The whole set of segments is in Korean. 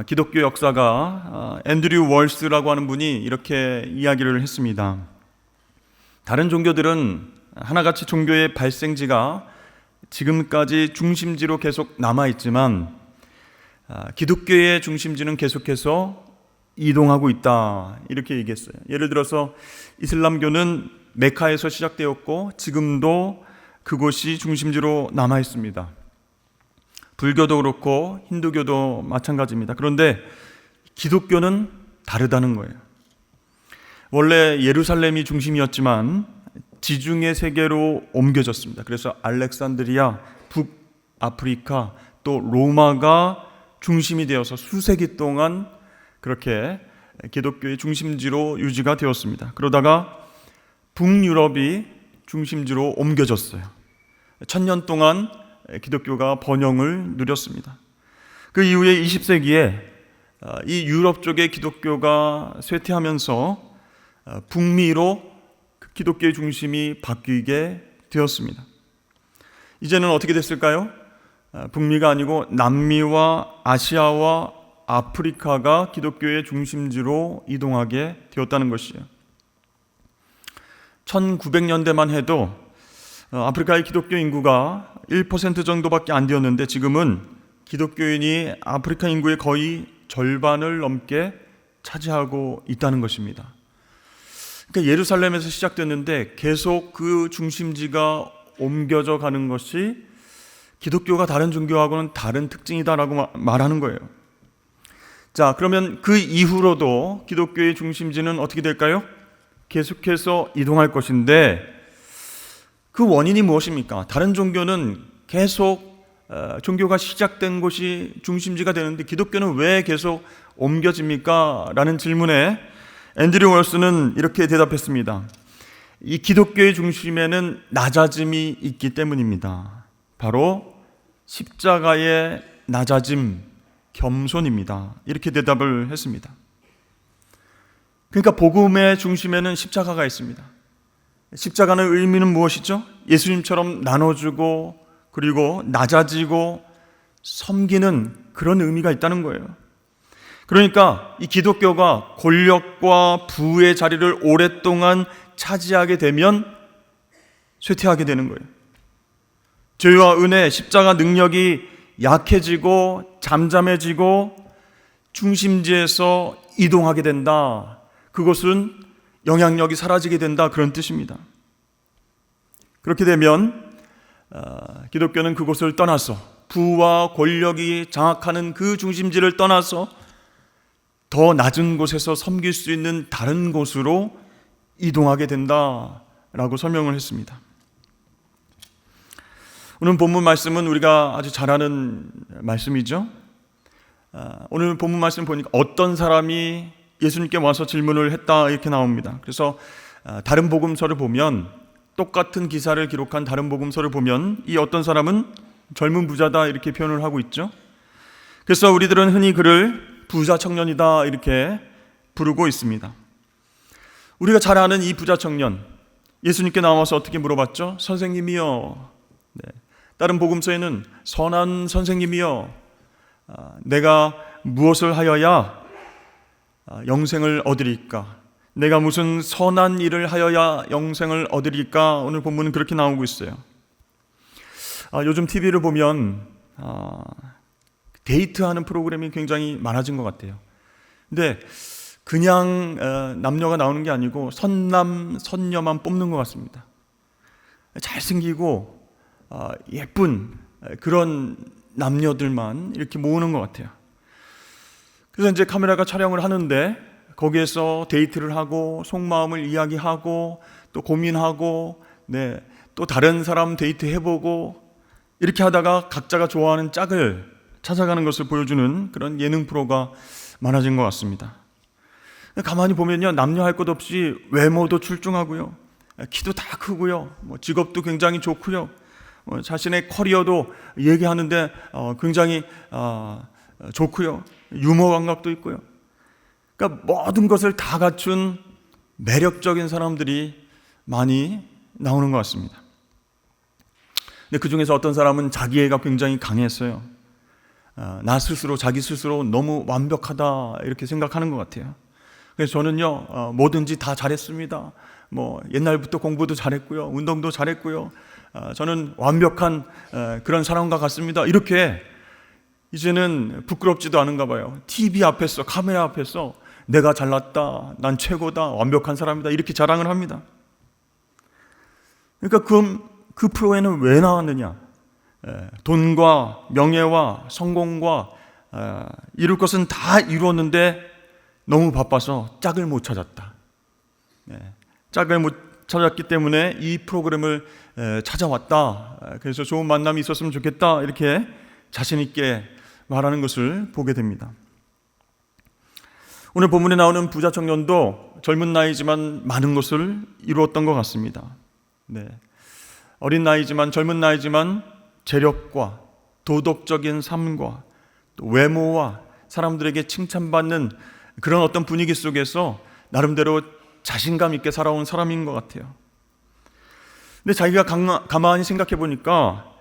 기독교 역사가 앤드류 월스라고 하는 분이 이렇게 이야기를 했습니다. 다른 종교들은 하나같이 종교의 발생지가 지금까지 중심지로 계속 남아있지만 기독교의 중심지는 계속해서 이동하고 있다, 이렇게 얘기했어요. 예를 들어서 이슬람교는 메카에서 시작되었고 지금도 그곳이 중심지로 남아있습니다. 불교도 그렇고 힌두교도 마찬가지입니다. 그런데 기독교는 다르다는 거예요. 원래 예루살렘이 중심이었지만 지중해 세계로 옮겨졌습니다. 그래서 알렉산드리아, 북아프리카, 또 로마가 중심이 되어서 수세기 동안 그렇게 기독교의 중심지로 유지가 되었습니다. 그러다가 북유럽이 중심지로 옮겨졌어요. 1000년 동안 기독교가 번영을 누렸습니다. 그 이후에 20세기에 이 유럽 쪽의 기독교가 쇠퇴하면서 북미로 기독교의 중심이 바뀌게 되었습니다. 이제는 어떻게 됐을까요? 북미가 아니고 남미와 아시아와 아프리카가 기독교의 중심지로 이동하게 되었다는 것이에요. 1900년대만 해도 아프리카의 기독교 인구가 1% 정도밖에 안 되었는데 지금은 기독교인이 아프리카 인구의 거의 절반을 넘게 차지하고 있다는 것입니다. 그러니까 예루살렘에서 시작됐는데 계속 그 중심지가 옮겨져 가는 것이 기독교가 다른 종교하고는 다른 특징이다라고 말하는 거예요. 자, 그러면 그 이후로도 기독교의 중심지는 어떻게 될까요? 계속해서 이동할 것인데 그 원인이 무엇입니까? 다른 종교는 계속 종교가 시작된 곳이 중심지가 되는데 기독교는 왜 계속 옮겨집니까? 라는 질문에 앤드류 월스는 이렇게 대답했습니다. 이 기독교의 중심에는 낮아짐이 있기 때문입니다. 바로 십자가의 낮아짐, 겸손입니다. 이렇게 대답을 했습니다. 그러니까 복음의 중심에는 십자가가 있습니다. 십자가의 의미는 무엇이죠? 예수님처럼 나눠주고 그리고 낮아지고 섬기는 그런 의미가 있다는 거예요. 그러니까 이 기독교가 권력과 부의 자리를 오랫동안 차지하게 되면 쇠퇴하게 되는 거예요. 죄와 은혜, 십자가 능력이 약해지고 잠잠해지고 중심지에서 이동하게 된다. 그것은 영향력이 사라지게 된다, 그런 뜻입니다. 그렇게 되면 기독교는 그곳을 떠나서 부와 권력이 장악하는 그 중심지를 떠나서 더 낮은 곳에서 섬길 수 있는 다른 곳으로 이동하게 된다라고 설명을 했습니다. 오늘 본문 말씀은 우리가 아주 잘 아는 말씀이죠. 오늘 본문 말씀 보니까 어떤 사람이 예수님께 와서 질문을 했다, 이렇게 나옵니다. 그래서 다른 복음서를 보면, 똑같은 기사를 기록한 다른 복음서를 보면 이 어떤 사람은 젊은 부자다, 이렇게 표현을 하고 있죠. 그래서 우리들은 흔히 그를 부자 청년이다, 이렇게 부르고 있습니다. 우리가 잘 아는 이 부자 청년, 예수님께 나와서 어떻게 물어봤죠? 선생님이여. 네. 다른 복음서에는 선한 선생님이여, 내가 무엇을 하여야 영생을 얻으리까? 내가 무슨 선한 일을 하여야 영생을 얻으리까? 오늘 본문은 그렇게 나오고 있어요. 요즘 TV를 보면 데이트하는 프로그램이 굉장히 많아진 것 같아요. 근데 그냥 남녀가 나오는 게 아니고 선남, 선녀만 뽑는 것 같습니다. 잘생기고 예쁜 그런 남녀들만 이렇게 모으는 것 같아요. 그래서 이제 카메라가 촬영을 하는데 거기에서 데이트를 하고 속마음을 이야기하고 또 고민하고, 네, 또 다른 사람 데이트 해보고 이렇게 하다가 각자가 좋아하는 짝을 찾아가는 것을 보여주는 그런 예능 프로가 많아진 것 같습니다. 가만히 보면요, 남녀 할 것 없이 외모도 출중하고요, 키도 다 크고요, 직업도 굉장히 좋고요, 자신의 커리어도 얘기하는데 굉장히 좋고요, 유머 감각도 있고요. 그러니까 모든 것을 다 갖춘 매력적인 사람들이 많이 나오는 것 같습니다. 근데 그 중에서 어떤 사람은 자기애가 굉장히 강했어요. 나 스스로, 자기 스스로 너무 완벽하다 이렇게 생각하는 것 같아요. 그래서 저는요, 뭐든지 다 잘했습니다. 옛날부터 공부도 잘했고요, 운동도 잘했고요, 저는 완벽한 그런 사람과 같습니다. 이렇게 이제는 부끄럽지도 않은가 봐요. TV 앞에서, 카메라 앞에서 내가 잘났다, 난 최고다, 완벽한 사람이다 이렇게 자랑을 합니다. 그러니까 그 프로에는 왜 나왔느냐? 돈과 명예와 성공과 이룰 것은 다 이루었는데 너무 바빠서 짝을 못 찾았다. 짝을 못 찾았기 때문에 이 프로그램을 찾아왔다. 그래서 좋은 만남이 있었으면 좋겠다. 이렇게 자신 있게 말하는 것을 보게 됩니다. 오늘 본문에 나오는 부자 청년도 젊은 나이지만 많은 것을 이루었던 것 같습니다. 어린 나이지만, 젊은 나이지만 재력과 도덕적인 삶과 또 외모와 사람들에게 칭찬받는 그런 어떤 분위기 속에서 나름대로 자신감 있게 살아온 사람인 것 같아요. 근데 자기가 가만히 생각해 보니까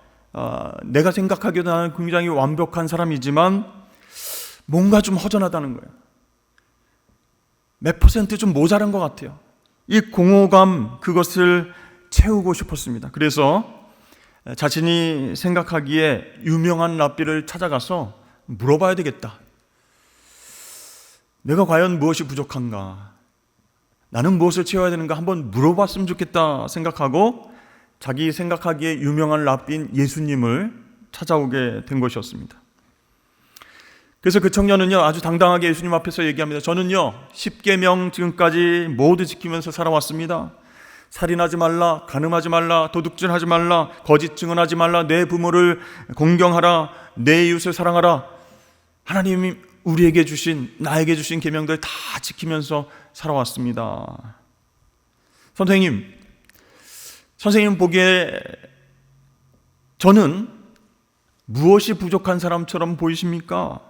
내가 생각하기에도 나는 굉장히 완벽한 사람이지만 뭔가 좀 허전하다는 거예요. 몇 퍼센트 좀 모자란 것 같아요. 이 공허감, 그것을 채우고 싶었습니다. 그래서 자신이 생각하기에 유명한 랍비를 찾아가서 물어봐야 되겠다. 내가 과연 무엇이 부족한가? 나는 무엇을 채워야 되는가? 한번 물어봤으면 좋겠다 생각하고 자기 생각하기에 유명한 랍비인 예수님을 찾아오게 된 것이었습니다. 그래서 그 청년은요, 아주 당당하게 예수님 앞에서 얘기합니다. 저는요, 10계명 지금까지 모두 지키면서 살아왔습니다. 살인하지 말라, 간음하지 말라, 도둑질하지 말라, 거짓 증언하지 말라, 내 부모를 공경하라, 내 이웃을 사랑하라. 하나님이 우리에게 주신, 나에게 주신 계명들 다 지키면서 살아왔습니다. 선생님 보기에 저는 무엇이 부족한 사람처럼 보이십니까?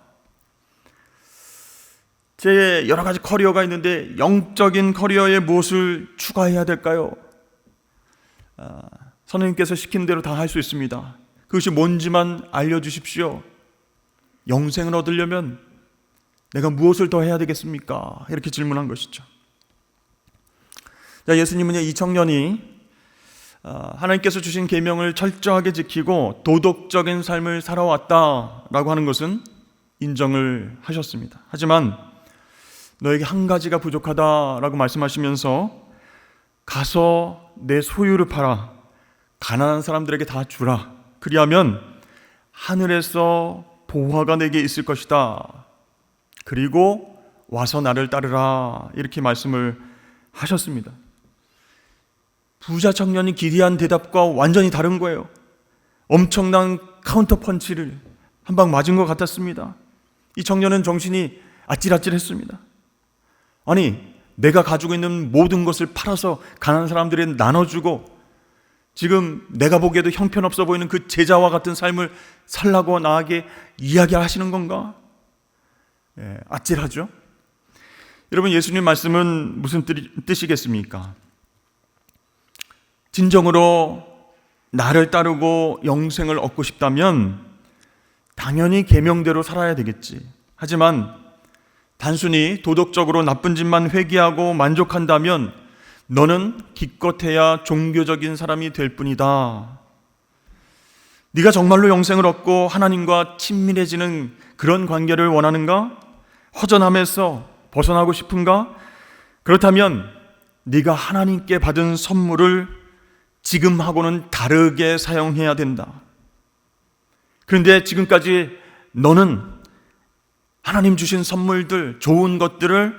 제 여러 가지 커리어가 있는데 영적인 커리어에 무엇을 추가해야 될까요? 선생님께서 시킨 대로 다 할 수 있습니다. 그것이 뭔지만 알려주십시오. 영생을 얻으려면 내가 무엇을 더 해야 되겠습니까? 이렇게 질문한 것이죠. 예수님은 이 청년이 하나님께서 주신 계명을 철저하게 지키고 도덕적인 삶을 살아왔다라고 하는 것은 인정을 하셨습니다. 하지만 너에게 한 가지가 부족하다라고 말씀하시면서 가서 내 소유를 팔아 가난한 사람들에게 다 주라. 그리하면 하늘에서 보화가 내게 있을 것이다. 그리고 와서 나를 따르라. 이렇게 말씀을 하셨습니다. 부자 청년이 기대한 대답과 완전히 다른 거예요. 엄청난 카운터 펀치를 한 방 맞은 것 같았습니다. 이 청년은 정신이 아찔아찔했습니다. 아니, 내가 가지고 있는 모든 것을 팔아서 가난한 사람들에게 나눠주고 지금 내가 보기에도 형편없어 보이는 그 제자와 같은 삶을 살라고 나에게 이야기하시는 건가? 아찔하죠? 여러분, 예수님 말씀은 무슨 뜻이겠습니까? 진정으로 나를 따르고 영생을 얻고 싶다면 당연히 계명대로 살아야 되겠지. 하지만 단순히 도덕적으로 나쁜 짓만 회개하고 만족한다면 너는 기껏해야 종교적인 사람이 될 뿐이다. 네가 정말로 영생을 얻고 하나님과 친밀해지는 그런 관계를 원하는가? 허전함에서 벗어나고 싶은가? 그렇다면 네가 하나님께 받은 선물을 지금하고는 다르게 사용해야 된다. 그런데 지금까지 너는 하나님 주신 선물들, 좋은 것들을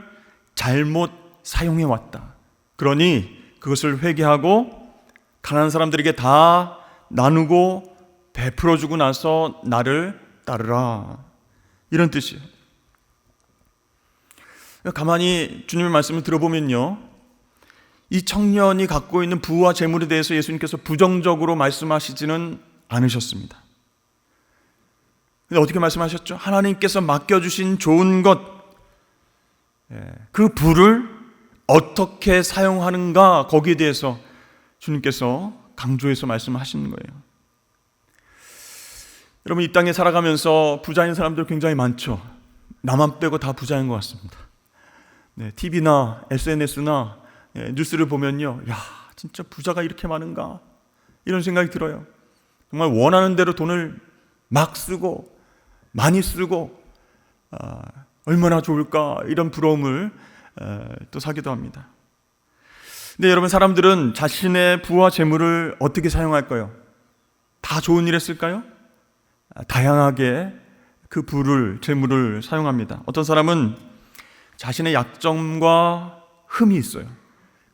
잘못 사용해왔다. 그러니 그것을 회개하고 가난한 사람들에게 다 나누고 베풀어주고 나서 나를 따르라. 이런 뜻이에요. 가만히 주님의 말씀을 들어보면요, 이 청년이 갖고 있는 부와 재물에 대해서 예수님께서 부정적으로 말씀하시지는 않으셨습니다. 근데 어떻게 말씀하셨죠? 하나님께서 맡겨주신 좋은 것, 그 부를 어떻게 사용하는가, 거기에 대해서 주님께서 강조해서 말씀하시는 거예요. 여러분, 이 땅에 살아가면서 부자인 사람들 굉장히 많죠. 나만 빼고 다 부자인 것 같습니다. TV나 SNS나 뉴스를 보면요, 야, 진짜 부자가 이렇게 많은가, 이런 생각이 들어요. 정말 원하는 대로 돈을 막 쓰고 많이 쓰고 얼마나 좋을까, 이런 부러움을 또 사기도 합니다. 근데 여러분, 사람들은 자신의 부와 재물을 어떻게 사용할까요? 다 좋은 일에 쓸까요? 다양하게 그 부를, 재물을 사용합니다. 어떤 사람은 자신의 약점과 흠이 있어요.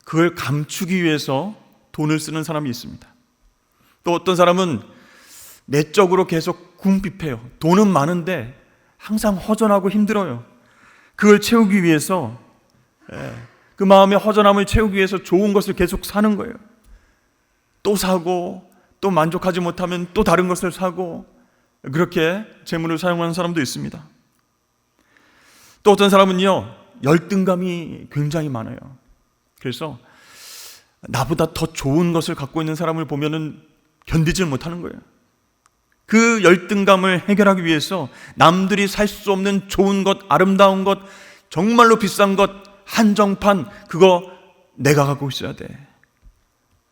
그걸 감추기 위해서 돈을 쓰는 사람이 있습니다. 또 어떤 사람은 내적으로 계속 궁핍해요. 돈은 많은데 항상 허전하고 힘들어요. 그걸 채우기 위해서, 그 마음의 허전함을 채우기 위해서 좋은 것을 계속 사는 거예요. 또 사고, 또 만족하지 못하면 또 다른 것을 사고, 그렇게 재물을 사용하는 사람도 있습니다. 또 어떤 사람은요, 열등감이 굉장히 많아요. 그래서 나보다 더 좋은 것을 갖고 있는 사람을 보면은 견디질 못하는 거예요. 그 열등감을 해결하기 위해서 남들이 살 수 없는 좋은 것, 아름다운 것, 정말로 비싼 것, 한정판, 그거 내가 갖고 있어야 돼.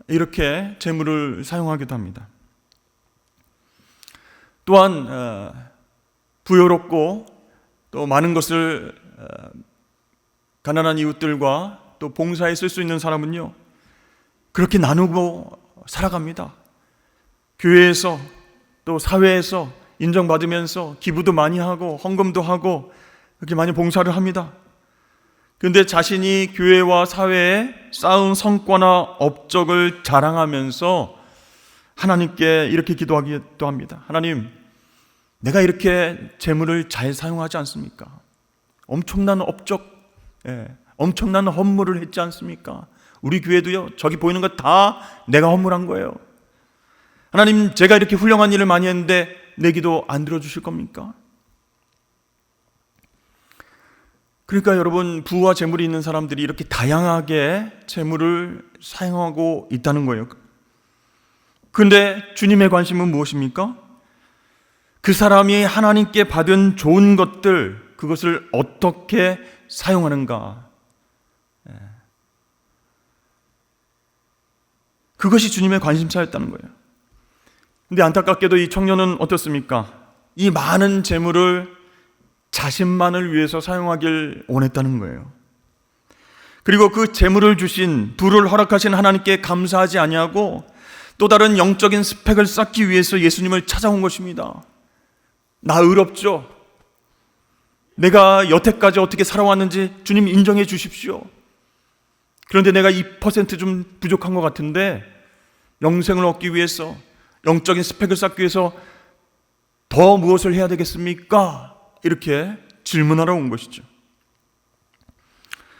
이렇게 재물을 사용하기도 합니다. 또한 부요롭고 또 많은 것을 가난한 이웃들과 또 봉사에 쓸 수 있는 사람은요, 그렇게 나누고 살아갑니다. 교회에서 또 사회에서 인정받으면서 기부도 많이 하고 헌금도 하고 그렇게 많이 봉사를 합니다. 그런데 자신이 교회와 사회에 쌓은 성과나 업적을 자랑하면서 하나님께 이렇게 기도하기도 합니다. 하나님, 내가 이렇게 재물을 잘 사용하지 않습니까? 엄청난 업적, 엄청난 헌물을 했지 않습니까? 우리 교회도요, 저기 보이는 거 다 내가 헌물한 거예요. 하나님, 제가 이렇게 훌륭한 일을 많이 했는데 내 기도 안 들어주실 겁니까? 그러니까 여러분, 부와 재물이 있는 사람들이 이렇게 다양하게 재물을 사용하고 있다는 거예요. 그런데 주님의 관심은 무엇입니까? 그 사람이 하나님께 받은 좋은 것들, 그것을 어떻게 사용하는가. 그것이 주님의 관심사였다는 거예요. 근데 안타깝게도 이 청년은 어떻습니까? 이 많은 재물을 자신만을 위해서 사용하길 원했다는 거예요. 그리고 그 재물을 주신, 부를 허락하신 하나님께 감사하지 아니하고 또 다른 영적인 스펙을 쌓기 위해서 예수님을 찾아온 것입니다. 나 의롭죠? 내가 여태까지 어떻게 살아왔는지 주님 인정해 주십시오. 그런데 내가 2% 좀 부족한 것 같은데 영생을 얻기 위해서, 영적인 스펙을 쌓기 위해서 더 무엇을 해야 되겠습니까? 이렇게 질문하러 온 것이죠.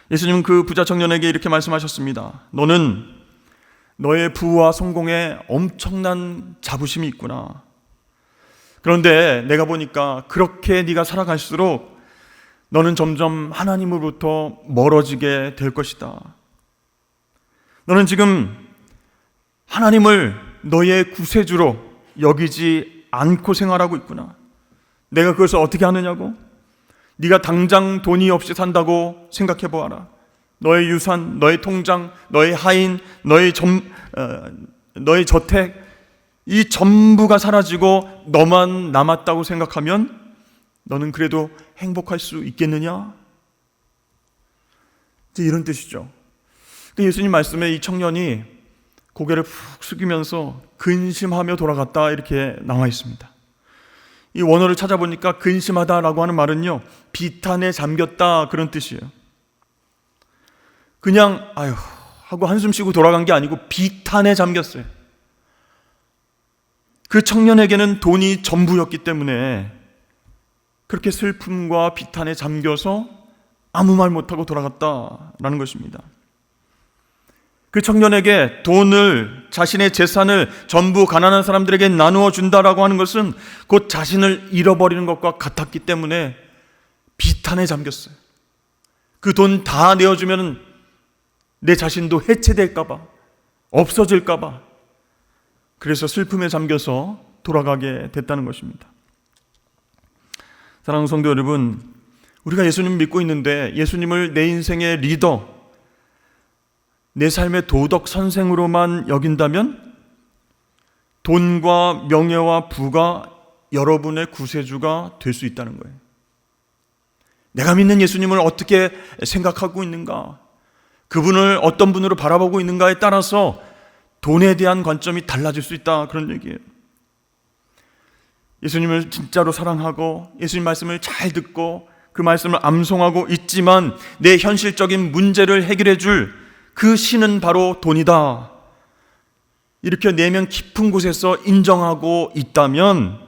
예수님은 그 부자 청년에게 이렇게 말씀하셨습니다. 너는 너의 부와 성공에 엄청난 자부심이 있구나. 그런데 내가 보니까 그렇게 네가 살아갈수록 너는 점점 하나님으로부터 멀어지게 될 것이다. 너는 지금 하나님을 너의 구세주로 여기지 않고 생활하고 있구나. 내가 그것을 어떻게 하느냐고? 네가 당장 돈이 없이 산다고 생각해 보아라. 너의 유산, 너의 통장, 너의 하인, 너의 저택, 이 전부가 사라지고 너만 남았다고 생각하면 너는 그래도 행복할 수 있겠느냐? 이제 이런 뜻이죠. 예수님 말씀에 이 청년이 고개를 푹 숙이면서 근심하며 돌아갔다, 이렇게 나와 있습니다. 이 원어를 찾아보니까 근심하다라고 하는 말은요, 비탄에 잠겼다, 그런 뜻이에요. 그냥 아유 하고 한숨 쉬고 돌아간 게 아니고 비탄에 잠겼어요. 그 청년에게는 돈이 전부였기 때문에 그렇게 슬픔과 비탄에 잠겨서 아무 말 못하고 돌아갔다라는 것입니다. 그 청년에게 돈을, 자신의 재산을 전부 가난한 사람들에게 나누어 준다라고 하는 것은 곧 자신을 잃어버리는 것과 같았기 때문에 비탄에 잠겼어요. 그 돈 다 내어주면 내 자신도 해체될까 봐, 없어질까 봐. 그래서 슬픔에 잠겨서 돌아가게 됐다는 것입니다. 사랑하는 성도 여러분, 우리가 예수님 믿고 있는데 예수님을 내 인생의 리더, 내 삶의 도덕 선생으로만 여긴다면 돈과 명예와 부가 여러분의 구세주가 될 수 있다는 거예요. 내가 믿는 예수님을 어떻게 생각하고 있는가, 그분을 어떤 분으로 바라보고 있는가에 따라서 돈에 대한 관점이 달라질 수 있다, 그런 얘기예요. 예수님을 진짜로 사랑하고 예수님 말씀을 잘 듣고 그 말씀을 암송하고 있지만 내 현실적인 문제를 해결해 줄 그 신은 바로 돈이다, 이렇게 내면 깊은 곳에서 인정하고 있다면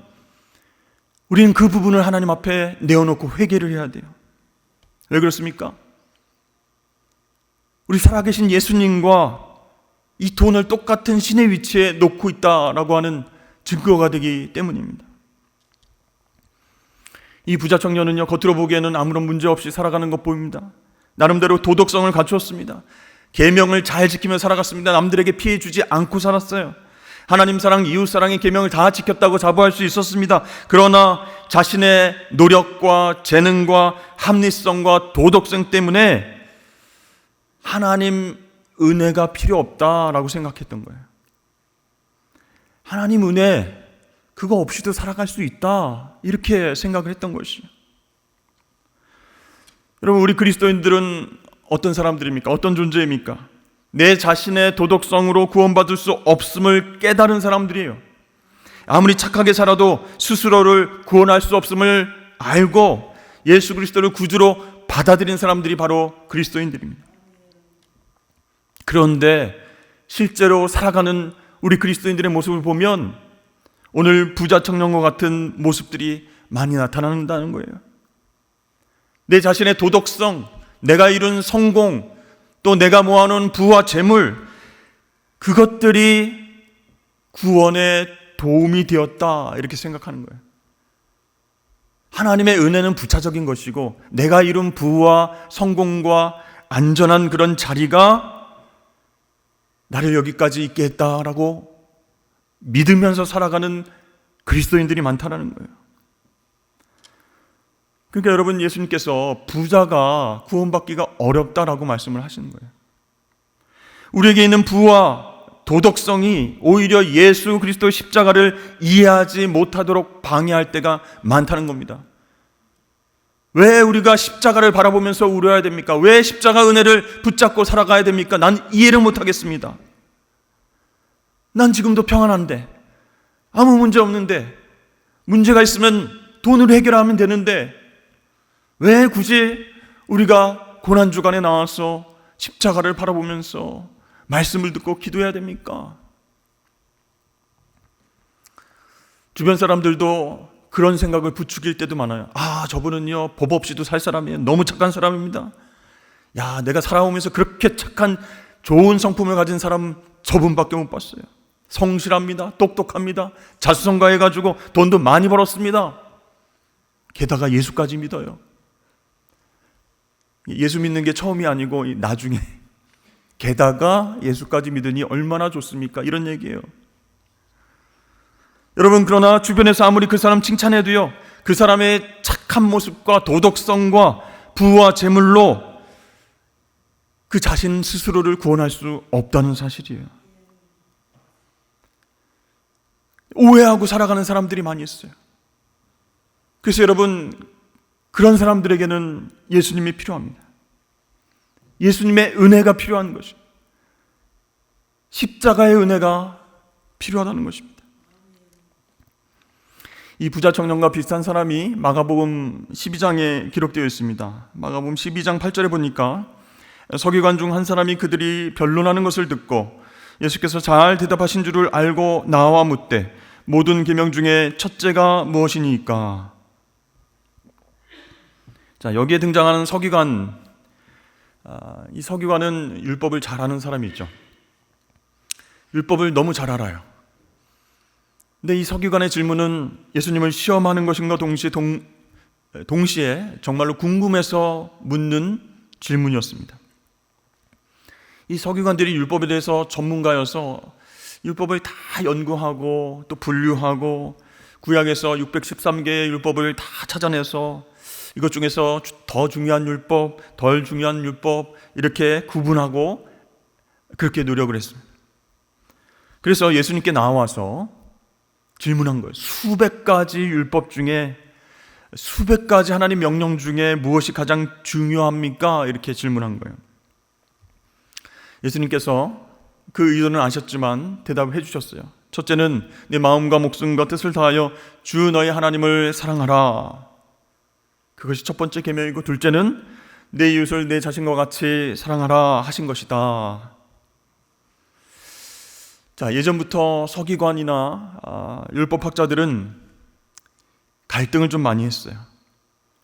우리는 그 부분을 하나님 앞에 내어놓고 회개를 해야 돼요. 왜 그렇습니까? 우리 살아계신 예수님과 이 돈을 똑같은 신의 위치에 놓고 있다라고 하는 증거가 되기 때문입니다. 이 부자 청년은요, 겉으로 보기에는 아무런 문제 없이 살아가는 것 보입니다. 나름대로 도덕성을 갖추었습니다. 계명을 잘 지키며 살아갔습니다. 남들에게 피해 주지 않고 살았어요. 하나님 사랑, 이웃 사랑의 계명을 다 지켰다고 자부할 수 있었습니다. 그러나 자신의 노력과 재능과 합리성과 도덕성 때문에 하나님 은혜가 필요 없다라고 생각했던 거예요. 하나님 은혜, 그거 없이도 살아갈 수 있다, 이렇게 생각을 했던 것이죠. 여러분, 우리 그리스도인들은 어떤 사람들입니까? 어떤 존재입니까? 내 자신의 도덕성으로 구원받을 수 없음을 깨달은 사람들이에요. 아무리 착하게 살아도 스스로를 구원할 수 없음을 알고 예수 그리스도를 구주로 받아들인 사람들이 바로 그리스도인들입니다. 그런데 실제로 살아가는 우리 그리스도인들의 모습을 보면 오늘 부자 청년과 같은 모습들이 많이 나타난다는 거예요. 내 자신의 도덕성, 내가 이룬 성공, 또 내가 모아놓은 부와 재물, 그것들이 구원에 도움이 되었다, 이렇게 생각하는 거예요. 하나님의 은혜는 부차적인 것이고 내가 이룬 부와 성공과 안전한 그런 자리가 나를 여기까지 있게 했다라고 믿으면서 살아가는 그리스도인들이 많다는 거예요. 그러니까 여러분, 예수님께서 부자가 구원받기가 어렵다라고 말씀을 하시는 거예요. 우리에게 있는 부와 도덕성이 오히려 예수 그리스도의 십자가를 이해하지 못하도록 방해할 때가 많다는 겁니다. 왜 우리가 십자가를 바라보면서 울어야 됩니까? 왜 십자가 은혜를 붙잡고 살아가야 됩니까? 난 이해를 못하겠습니다. 난 지금도 평안한데, 아무 문제 없는데, 문제가 있으면 돈으로 해결하면 되는데 왜 굳이 우리가 고난주간에 나와서 십자가를 바라보면서 말씀을 듣고 기도해야 됩니까? 주변 사람들도 그런 생각을 부추길 때도 많아요. 아, 저분은요 법 없이도 살 사람이에요. 너무 착한 사람입니다. 야, 내가 살아오면서 그렇게 착한 좋은 성품을 가진 사람 저분밖에 못 봤어요. 성실합니다. 똑똑합니다. 자수성가해가지고 돈도 많이 벌었습니다. 게다가 예수까지 믿어요. 예수 믿는 게 처음이 아니고 나중에 게다가 예수까지 믿으니 얼마나 좋습니까? 이런 얘기예요. 여러분, 그러나 주변에서 아무리 그 사람 칭찬해도요, 그 사람의 착한 모습과 도덕성과 부와 재물로 그 자신 스스로를 구원할 수 없다는 사실이에요. 오해하고 살아가는 사람들이 많이 있어요. 그래서 여러분, 그런 사람들에게는 예수님이 필요합니다. 예수님의 은혜가 필요한 것이죠. 십자가의 은혜가 필요하다는 것입니다. 이 부자 청년과 비슷한 사람이 마가복음 12장에 기록되어 있습니다. 마가복음 12장 8절에 보니까 서기관 중 한 사람이 그들이 변론하는 것을 듣고 예수께서 잘 대답하신 줄을 알고 나와 묻되 모든 계명 중에 첫째가 무엇이니까? 자, 여기에 등장하는 서기관, 이 서기관은 율법을 잘 아는 사람이죠. 율법을 너무 잘 알아요. 근데 이 서기관의 질문은 예수님을 시험하는 것인가 동시에 정말로 궁금해서 묻는 질문이었습니다. 이 서기관들이 율법에 대해서 전문가여서 율법을 다 연구하고 또 분류하고 구약에서 613개의 율법을 다 찾아내서 이것 중에서 더 중요한 율법, 덜 중요한 율법 이렇게 구분하고 그렇게 노력을 했습니다. 그래서 예수님께 나와서 질문한 거예요. 수백 가지 율법 중에 수백 가지 하나님 명령 중에 무엇이 가장 중요합니까? 이렇게 질문한 거예요. 예수님께서 그 의도는 아셨지만 대답을 해주셨어요. 첫째는 내 마음과 목숨과 뜻을 다하여 주 너희 하나님을 사랑하라. 그것이 첫 번째 계명이고, 둘째는 내 이웃을 내 자신과 같이 사랑하라 하신 것이다. 자, 예전부터 서기관이나 율법학자들은 갈등을 좀 많이 했어요.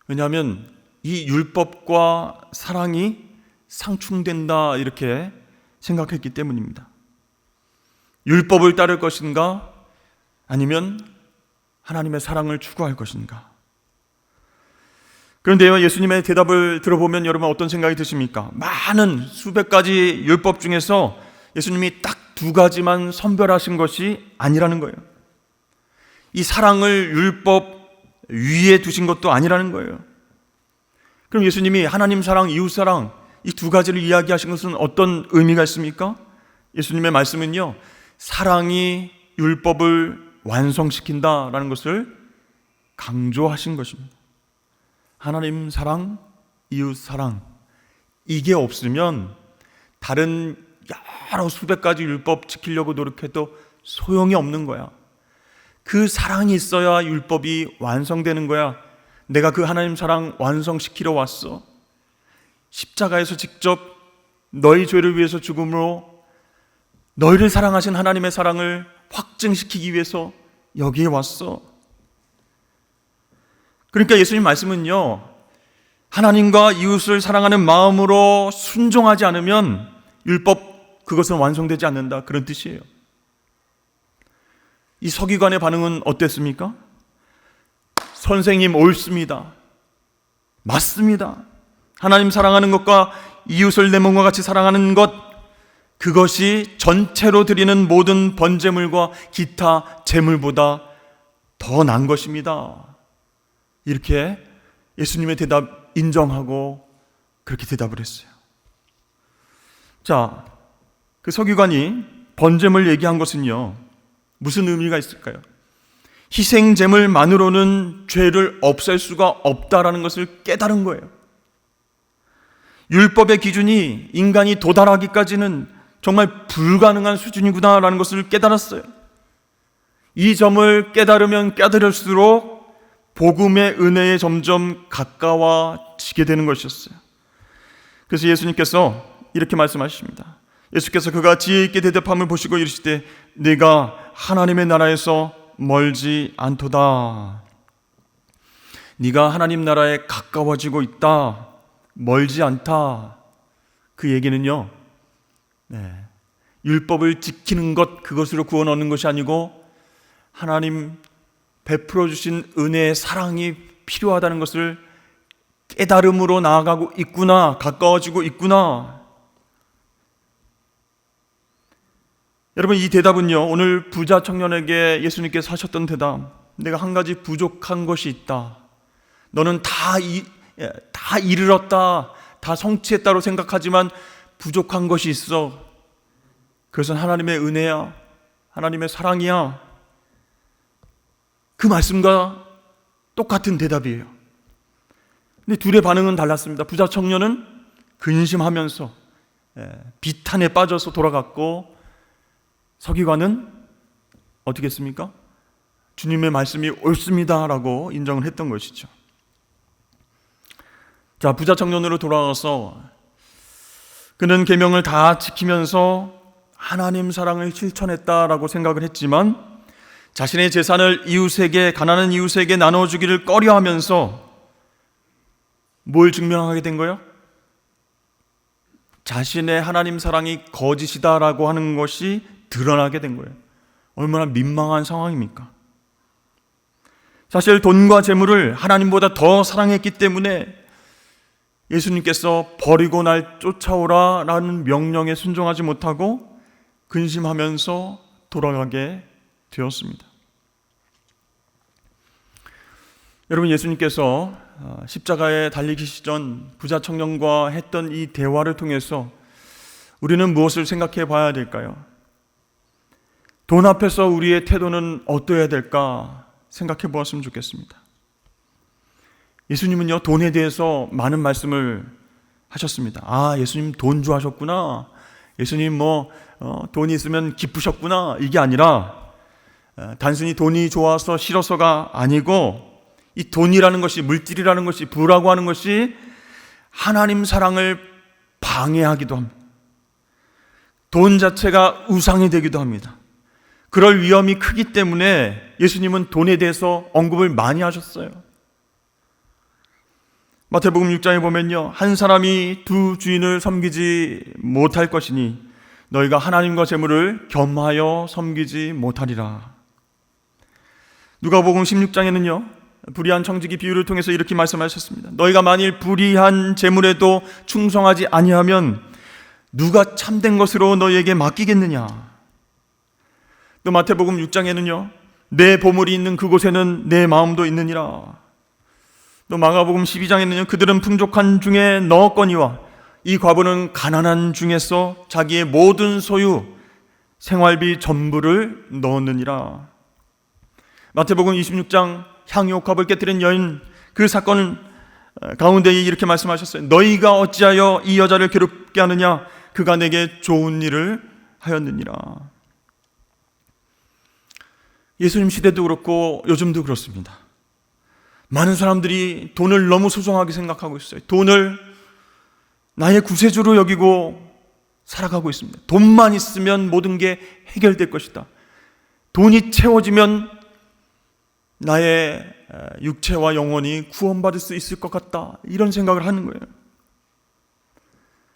왜냐하면 이 율법과 사랑이 상충된다 이렇게 생각했기 때문입니다. 율법을 따를 것인가 아니면 하나님의 사랑을 추구할 것인가. 그런데요, 예수님의 대답을 들어보면 여러분 어떤 생각이 드십니까? 많은 수백 가지 율법 중에서 예수님이 딱 두 가지만 선별하신 것이 아니라는 거예요. 이 사랑을 율법 위에 두신 것도 아니라는 거예요. 그럼 예수님이 하나님 사랑, 이웃 사랑 이 두 가지를 이야기하신 것은 어떤 의미가 있습니까? 예수님의 말씀은요, 사랑이 율법을 완성시킨다라는 것을 강조하신 것입니다. 하나님 사랑, 이웃 사랑 이게 없으면 다른 여러 수백 가지 율법 지키려고 노력해도 소용이 없는 거야. 그 사랑이 있어야 율법이 완성되는 거야. 내가 그 하나님 사랑 완성시키러 왔어. 십자가에서 직접 너희 죄를 위해서 죽음으로 너희를 사랑하신 하나님의 사랑을 확증시키기 위해서 여기에 왔어. 그러니까 예수님 말씀은요, 하나님과 이웃을 사랑하는 마음으로 순종하지 않으면 율법 그것은 완성되지 않는다, 그런 뜻이에요. 이 서기관의 반응은 어땠습니까? 선생님 옳습니다. 맞습니다. 하나님 사랑하는 것과 이웃을 내 몸과 같이 사랑하는 것, 그것이 전체로 드리는 모든 번제물과 기타 제물보다 더 난 것입니다. 이렇게 예수님의 대답 인정하고 그렇게 대답을 했어요. 자, 그 서기관이 번제물 얘기한 것은요, 무슨 의미가 있을까요? 희생 제물만으로는 죄를 없앨 수가 없다라는 것을 깨달은 거예요. 율법의 기준이 인간이 도달하기까지는 정말 불가능한 수준이구나라는 것을 깨달았어요. 이 점을 깨달으면 깨달을수록 복음의 은혜에 점점 가까워지게 되는 것이었어요. 그래서 예수님께서 이렇게 말씀하십니다. 예수께서 그가 지혜 있게 대답함을 보시고 이르시되 네가 하나님의 나라에서 멀지 않도다. 네가 하나님 나라에 가까워지고 있다, 멀지 않다. 그 얘기는요, 율법을 지키는 것, 그것으로 구원 얻는 것이 아니고 하나님 베풀어 주신 은혜의 사랑이 필요하다는 것을 깨달음으로 나아가고 있구나, 가까워지고 있구나. 여러분, 이 대답은요, 오늘 부자 청년에게 예수님께서 하셨던 대답, 내가 한 가지 부족한 것이 있다. 너는 다 이르렀다, 다 성취했다고 생각하지만 부족한 것이 있어. 그것은 하나님의 은혜야, 하나님의 사랑이야. 그 말씀과 똑같은 대답이에요. 근데 둘의 반응은 달랐습니다. 부자 청년은 근심하면서 비탄에 빠져서 돌아갔고, 서기관은 어떻게 했습니까? 주님의 말씀이 옳습니다라고 인정을 했던 것이죠. 자, 부자 청년으로 돌아와서 그는 계명을 다 지키면서 하나님 사랑을 실천했다라고 생각을 했지만 자신의 재산을 이웃에게, 가난한 이웃에게 나눠주기를 꺼려하면서 뭘 증명하게 된 거예요? 자신의 하나님 사랑이 거짓이다라고 하는 것이 드러나게 된 거예요. 얼마나 민망한 상황입니까? 사실 돈과 재물을 하나님보다 더 사랑했기 때문에 예수님께서 버리고 날 쫓아오라 라는 명령에 순종하지 못하고 근심하면서 돌아가게 되었습니다. 여러분, 예수님께서 십자가에 달리기 전 부자 청년과 했던 이 대화를 통해서 우리는 무엇을 생각해 봐야 될까요? 돈 앞에서 우리의 태도는 어떠해야 될까 생각해 보았으면 좋겠습니다. 예수님은요, 돈에 대해서 많은 말씀을 하셨습니다. 아, 예수님 돈 좋아하셨구나. 예수님 돈이 있으면 기쁘셨구나. 이게 아니라 단순히 돈이 좋아서 싫어서가 아니고, 이 돈이라는 것이, 물질이라는 것이, 부라고 하는 것이 하나님 사랑을 방해하기도 합니다. 돈 자체가 우상이 되기도 합니다. 그럴 위험이 크기 때문에 예수님은 돈에 대해서 언급을 많이 하셨어요. 마태복음 6장에 보면요, 한 사람이 두 주인을 섬기지 못할 것이니 너희가 하나님과 재물을 겸하여 섬기지 못하리라. 누가복음 16장에는요, 불의한 청지기 비유를 통해서 이렇게 말씀하셨습니다. 너희가 만일 불의한 재물에도 충성하지 아니하면 누가 참된 것으로 너희에게 맡기겠느냐. 또 마태복음 6장에는요, 내 보물이 있는 그곳에는 내 마음도 있느니라. 또 마가복음 12장에는요, 그들은 풍족한 중에 넣었거니와 이 과부는 가난한 중에서 자기의 모든 소유, 생활비 전부를 넣었느니라. 마태복음 26장 향유옥합을 깨뜨린 여인, 그 사건 가운데 이렇게 말씀하셨어요. 너희가 어찌하여 이 여자를 괴롭게 하느냐? 그가 내게 좋은 일을 하였느니라. 예수님 시대도 그렇고 요즘도 그렇습니다. 많은 사람들이 돈을 너무 소중하게 생각하고 있어요. 돈을 나의 구세주로 여기고 살아가고 있습니다. 돈만 있으면 모든 게 해결될 것이다. 돈이 채워지면 나의 육체와 영혼이 구원받을 수 있을 것 같다. 이런 생각을 하는 거예요.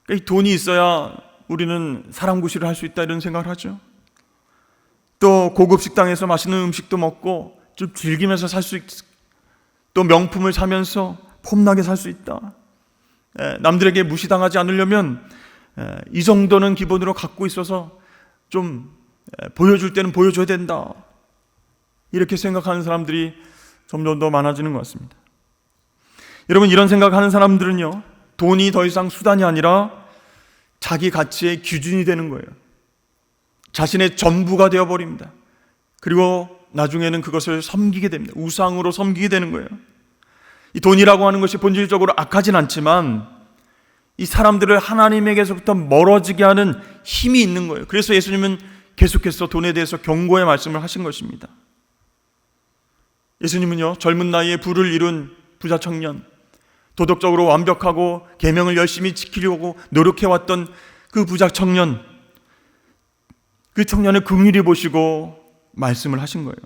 그러니까 돈이 있어야 우리는 사람 구실을 할 수 있다, 이런 생각을 하죠. 또 고급 식당에서 맛있는 음식도 먹고 좀 즐기면서 살 수 있, 또 명품을 사면서 폼나게 살 수 있다. 남들에게 무시당하지 않으려면 이 정도는 기본으로 갖고 있어서 좀 보여줄 때는 보여줘야 된다. 이렇게 생각하는 사람들이 점점 더 많아지는 것 같습니다. 여러분, 이런 생각하는 사람들은요, 돈이 더 이상 수단이 아니라 자기 가치의 기준이 되는 거예요. 자신의 전부가 되어버립니다. 그리고 나중에는 그것을 섬기게 됩니다. 우상으로 섬기게 되는 거예요. 이 돈이라고 하는 것이 본질적으로 악하진 않지만 이 사람들을 하나님에게서부터 멀어지게 하는 힘이 있는 거예요. 그래서 예수님은 계속해서 돈에 대해서 경고의 말씀을 하신 것입니다. 예수님은요, 젊은 나이에 부를 이룬 부자 청년, 도덕적으로 완벽하고 계명을 열심히 지키려고 노력해왔던 그 부자 청년, 그 청년을 긍휼히 보시고 말씀을 하신 거예요.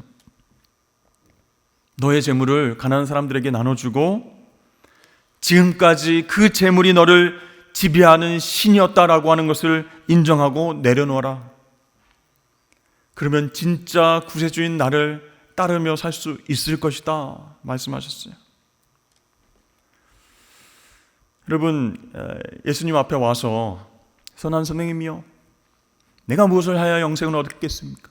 너의 재물을 가난한 사람들에게 나눠주고 지금까지 그 재물이 너를 지배하는 신이었다라고 하는 것을 인정하고 내려놓아라. 그러면 진짜 구세주인 나를 따르며 살 수 있을 것이다 말씀하셨어요. 여러분, 예수님 앞에 와서 선한 선생님이요, 내가 무엇을 하여야 영생을 얻겠습니까?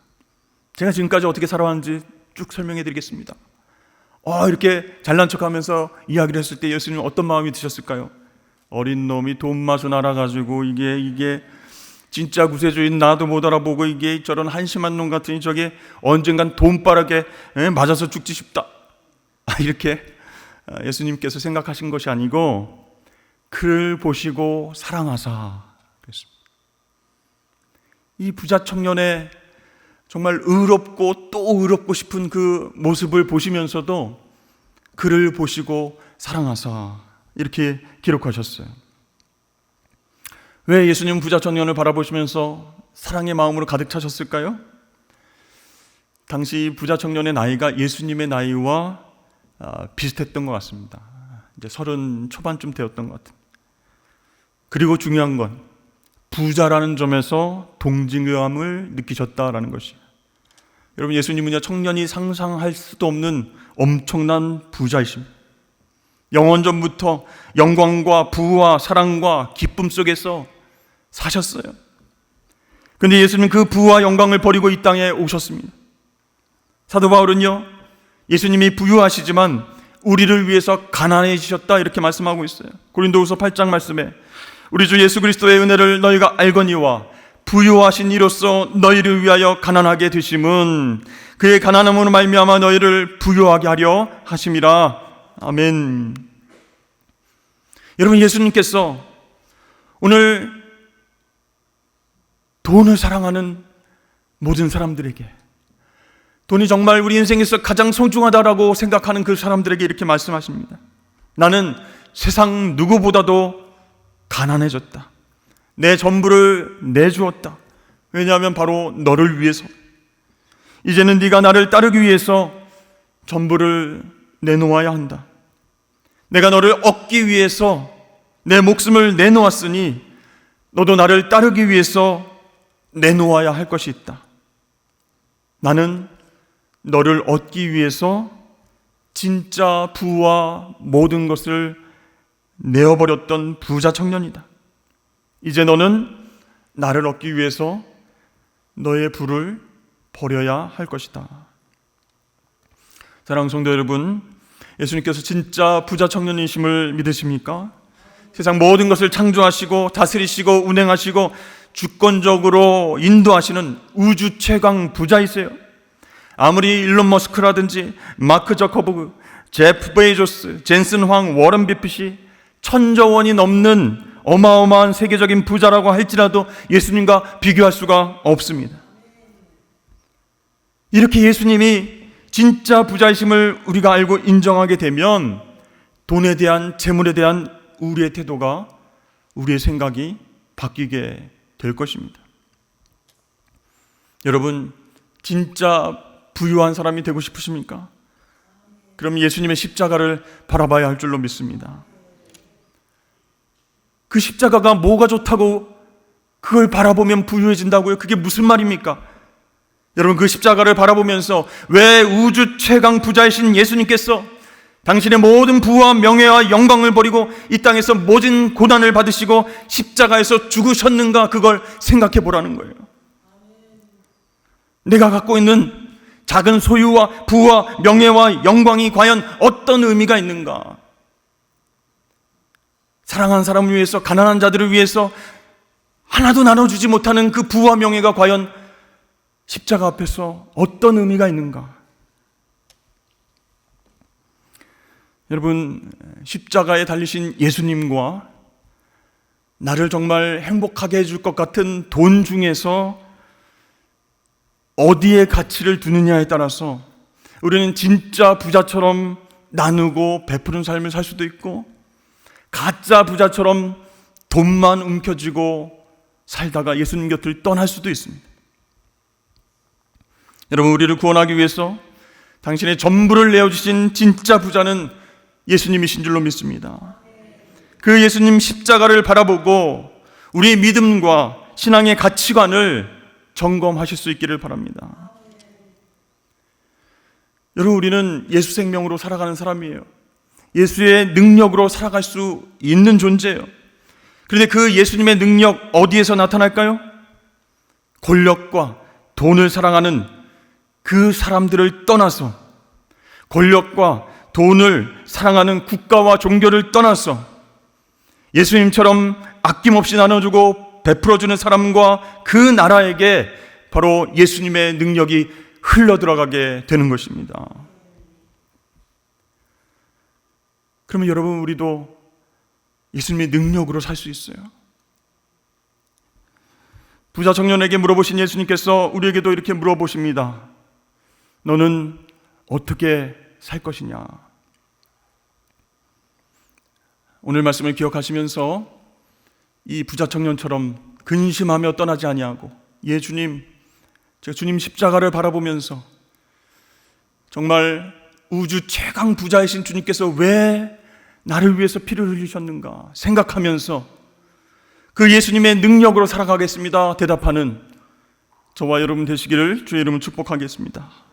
제가 지금까지 어떻게 살아왔는지 쭉 설명해 드리겠습니다. 이렇게 잘난 척하면서 이야기를 했을 때 예수님은 어떤 마음이 드셨을까요? 어린 놈이 돈 맛을 알아가지고 이게 진짜 구세주인 나도 못 알아보고 이게 저런 한심한 놈 같으니 저게 언젠간 돈바라게 맞아서 죽지 싶다. 이렇게 예수님께서 생각하신 것이 아니고 그를 보시고 사랑하사 그랬습니다. 이 부자 청년의 정말 의롭고 또 의롭고 싶은 그 모습을 보시면서도 그를 보시고 사랑하사 이렇게 기록하셨어요. 왜 예수님은 부자 청년을 바라보시면서 사랑의 마음으로 가득 차셨을까요? 당시 부자 청년의 나이가 예수님의 나이와 비슷했던 것 같습니다. 이제 30 초반쯤 되었던 것 같습니다. 그리고 중요한 건 부자라는 점에서 동질감을 느끼셨다라는 것이에요. 여러분, 예수님은요, 청년이 상상할 수도 없는 엄청난 부자이십니다. 영원 전부터 영광과 부와 사랑과 기쁨 속에서 사셨어요. 근데 예수님은 그 부와 영광을 버리고 이 땅에 오셨습니다. 사도 바울은요, 예수님이 부유하시지만 우리를 위해서 가난해지셨다 이렇게 말씀하고 있어요. 고린도후서 8장 말씀에 우리 주 예수 그리스도의 은혜를 너희가 알거니와 부유하신 이로써 너희를 위하여 가난하게 되심은 그의 가난함으로 말미암아 너희를 부유하게 하려 하심이라. 아멘. 여러분, 예수님께서 오늘 돈을 사랑하는 모든 사람들에게, 돈이 정말 우리 인생에서 가장 소중하다라고 생각하는 그 사람들에게 이렇게 말씀하십니다. 나는 세상 누구보다도 가난해졌다. 내 전부를 내주었다. 왜냐하면 바로 너를 위해서. 이제는 네가 나를 따르기 위해서 전부를 내놓아야 한다. 내가 너를 얻기 위해서 내 목숨을 내놓았으니 너도 나를 따르기 위해서 내놓아야 할 것이 있다. 나는 너를 얻기 위해서 진짜 부와 모든 것을 내어버렸던 부자 청년이다. 이제 너는 나를 얻기 위해서 너의 부를 버려야 할 것이다. 사랑하는 성도 여러분, 예수님께서 진짜 부자 청년이심을 믿으십니까? 세상 모든 것을 창조하시고 다스리시고 운행하시고 주권적으로 인도하시는 우주 최강 부자이세요. 아무리 일론 머스크라든지 마크 저커버그, 제프 베이조스, 젠슨 황, 워런 비핏이 1,000조 원이 넘는 어마어마한 세계적인 부자라고 할지라도 예수님과 비교할 수가 없습니다. 이렇게 예수님이 진짜 부자이심을 우리가 알고 인정하게 되면 돈에 대한, 재물에 대한 우리의 태도가, 우리의 생각이 바뀌게 될 것입니다. 여러분, 진짜 부유한 사람이 되고 싶으십니까? 그럼 예수님의 십자가를 바라봐야 할 줄로 믿습니다. 그 십자가가 뭐가 좋다고 그걸 바라보면 부유해진다고요? 그게 무슨 말입니까? 여러분, 그 십자가를 바라보면서 왜 우주 최강 부자이신 예수님께서 당신의 모든 부와 명예와 영광을 버리고 이 땅에서 모진 고난을 받으시고 십자가에서 죽으셨는가, 그걸 생각해 보라는 거예요. 내가 갖고 있는 작은 소유와 부와 명예와 영광이 과연 어떤 의미가 있는가? 사랑하는 사람을 위해서, 가난한 자들을 위해서 하나도 나눠주지 못하는 그 부와 명예가 과연 십자가 앞에서 어떤 의미가 있는가? 여러분, 십자가에 달리신 예수님과 나를 정말 행복하게 해줄 것 같은 돈 중에서 어디에 가치를 두느냐에 따라서 우리는 진짜 부자처럼 나누고 베푸는 삶을 살 수도 있고, 가짜 부자처럼 돈만 움켜쥐고 살다가 예수님 곁을 떠날 수도 있습니다. 여러분, 우리를 구원하기 위해서 당신의 전부를 내어주신 진짜 부자는 예수님이신 줄로 믿습니다. 그 예수님 십자가를 바라보고 우리의 믿음과 신앙의 가치관을 점검하실 수 있기를 바랍니다. 여러분, 우리는 예수 생명으로 살아가는 사람이에요. 예수의 능력으로 살아갈 수 있는 존재예요. 그런데 그 예수님의 능력 어디에서 나타날까요? 권력과 돈을 사랑하는 그 사람들을 떠나서, 권력과 돈을 사랑하는 국가와 종교를 떠나서 예수님처럼 아낌없이 나눠주고 베풀어주는 사람과 그 나라에게 바로 예수님의 능력이 흘러들어가게 되는 것입니다. 그러면 여러분, 우리도 예수님의 능력으로 살 수 있어요. 부자 청년에게 물어보신 예수님께서 우리에게도 이렇게 물어보십니다. 너는 어떻게 살 것이냐? 오늘 말씀을 기억하시면서 이 부자 청년처럼 근심하며 떠나지 아니하고, 주님, 제가 주님 십자가를 바라보면서 정말 우주 최강 부자이신 주님께서 왜 나를 위해서 피를 흘리셨는가 생각하면서 그 예수님의 능력으로 살아가겠습니다 대답하는 저와 여러분 되시기를 주의 이름으로 축복하겠습니다.